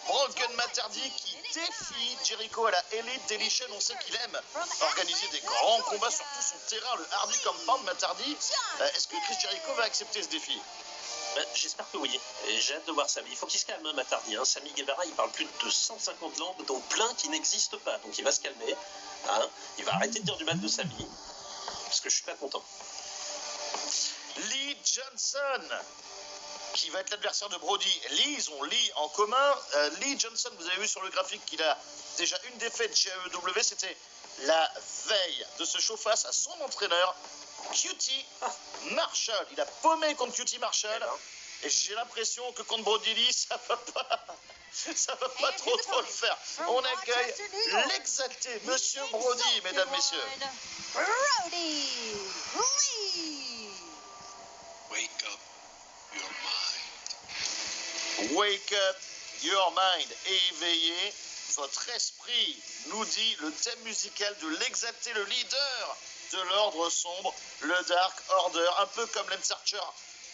Broken Matardi qui défie Jericho à la Elite Deletion. On sait qu'il aime organiser des grands combats sur tout son terrain, le Hardy Compound. Matardi, est-ce que Chris Jericho va accepter ce défi? J'espère que oui, et j'ai hâte de voir Sami. Il faut qu'il se calme, Matardi. Sami Guevara, il parle plus de 150 langues, dont plein qui n'existent pas. Donc il va se calmer. Il va arrêter de dire du mal de Sami, parce que je suis pas content. Lee Johnson, qui va être l'adversaire de Brody Lee. Ils ont Lee en commun. Lee Johnson, vous avez vu sur le graphique qu'il a déjà une défaite chez AEW. C'était la veille de ce show face à son entraîneur, QT Marshall. Il a paumé contre QT Marshall. Et j'ai l'impression que contre Brody Lee, ça va pas trop le faire. On accueille l'exalté Monsieur Brody, mesdames, messieurs. Brody Lee. Wake up your mind. Wake up your mind. Éveillez votre esprit, nous dit le thème musical de l'exalté, le leader de l'ordre sombre, le Dark Order. Un peu comme Lance Archer.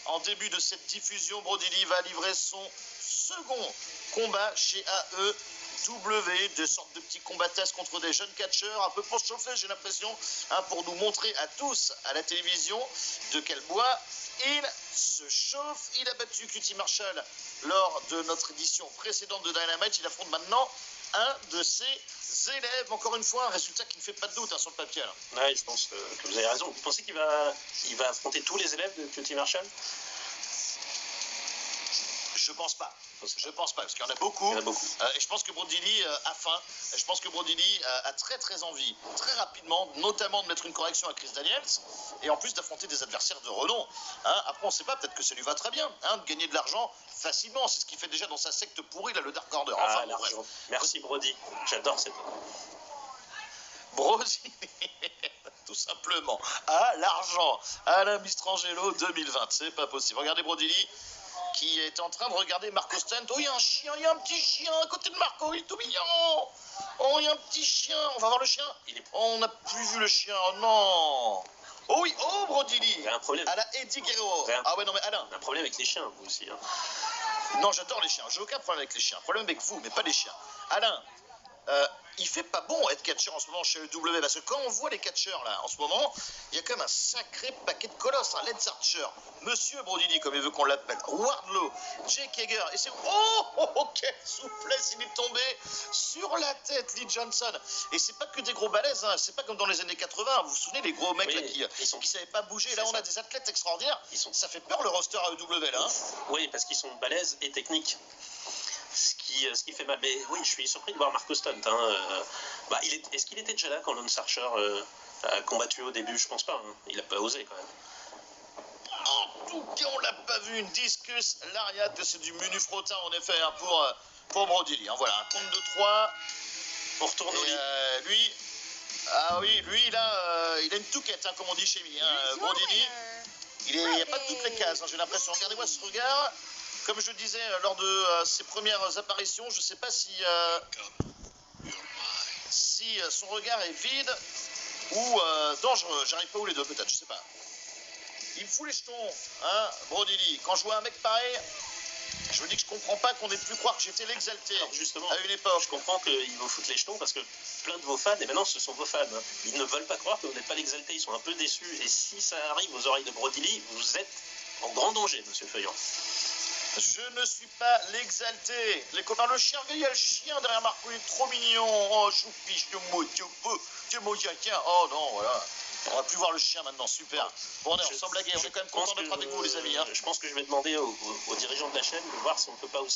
En début de cette diffusion, Brody Lee va livrer son second combat chez AEW, des sortes de petits combattesses contre des jeunes catcheurs, un peu pour se chauffer, j'ai l'impression, pour nous montrer à tous à la télévision de quel bois il se chauffe. Il a battu QT Marshall lors de notre édition précédente de Dynamite. Il affronte maintenant un de ses élèves. Encore une fois, un résultat qui ne fait pas de doute sur le papier. Oui, je pense que vous avez raison. Vous pensez qu'il va affronter tous les élèves de QT Marshall? Je pense pas. Je pense pas, parce qu'il y en a beaucoup. Et je pense que Brody Lee a faim. Je pense que Brody Lee a très envie, très rapidement, notamment de mettre une correction à Chris Daniels, et en plus d'affronter des adversaires de renom. Après, on sait pas, peut-être que ça lui va très bien, de gagner de l'argent facilement. C'est ce qu'il fait déjà dans sa secte pourrie, là, le Dark Order. Enfin, l'argent. Merci Brody. J'adore cette... Brody, tout simplement. L'argent. Alain Mistrangelo 2020. C'est pas possible. Regardez Brody Lee, qui est en train de regarder Marco Stunt. Oh, il y a un chien, il y a un petit chien à côté de Marco, il est tout mignon. Oh, il y a un petit chien, on va voir le chien. On n'a plus vu le chien, oh non. Oh oui, oh Brody Lee. Il y a un problème. À la Eddie Guerrero. Ah ouais, non mais Alain. Un problème avec les chiens, vous aussi. Non, j'adore les chiens, j'ai aucun problème avec les chiens. Problème avec vous, mais pas les chiens. Alain, il fait pas bon être catcheur en ce moment chez EW, parce que quand on voit les catcheurs là en ce moment, il y a quand même un sacré paquet de colosses. Lance Archer, Monsieur Brody Lee comme il veut qu'on l'appelle, Wardlow, Jake Hager, et c'est quelle souplesse, il est tombé sur la tête, Lee Johnson. Et c'est pas que des gros balèzes, c'est pas comme dans les années 80, vous vous souvenez les gros mecs là, qui savaient pas bouger. Là on a des athlètes extraordinaires, ça fait peur le roster à EW là. Oui, parce qu'ils sont balèzes et techniques. Ce qui fait mal. Mais oui, je suis surpris de voir Marco Stunt. Est-ce qu'il était déjà là quand Lance Archer a combattu au début? Je pense pas. Il a pas osé quand même. En tout cas, on l'a pas vu. Une discus lariat, c'est du menu frottin en effet pour Brody Lee. Voilà, un compte de 3 pour tourner. Lui, lui il a une touquette, comme on dit chez lui. Brody Lee, il n'y a pas toutes les cases. J'ai l'impression. Regardez-moi ce regard. Comme je disais lors de ses premières apparitions, je ne sais pas si son regard est vide ou dangereux. J'arrive pas où les deux, peut-être, je sais pas. Il me fout les jetons, Brody Lee. Quand je vois un mec pareil, je me dis que je comprends pas qu'on ait pu croire que j'étais l'exalté. Alors justement, à une époque. Je comprends qu'il vous foute les jetons parce que plein de vos fans, et maintenant ce sont vos fans, ils ne veulent pas croire que vous n'êtes pas l'exalté. Ils sont un peu déçus. Et si ça arrive aux oreilles de Brody Lee, vous êtes en grand danger, monsieur Feuillon. Je ne suis pas l'exalté. Les copains, le chien, il y a le chien derrière Marco, il est trop mignon. Oh, choupi, tu tiens. Oh non, voilà. On va plus voir le chien maintenant, super. Bon, on est sans blaguer, on est quand même content d'être avec vous, les amis. Je pense que je vais demander aux dirigeants de la chaîne de voir si on ne peut pas aussi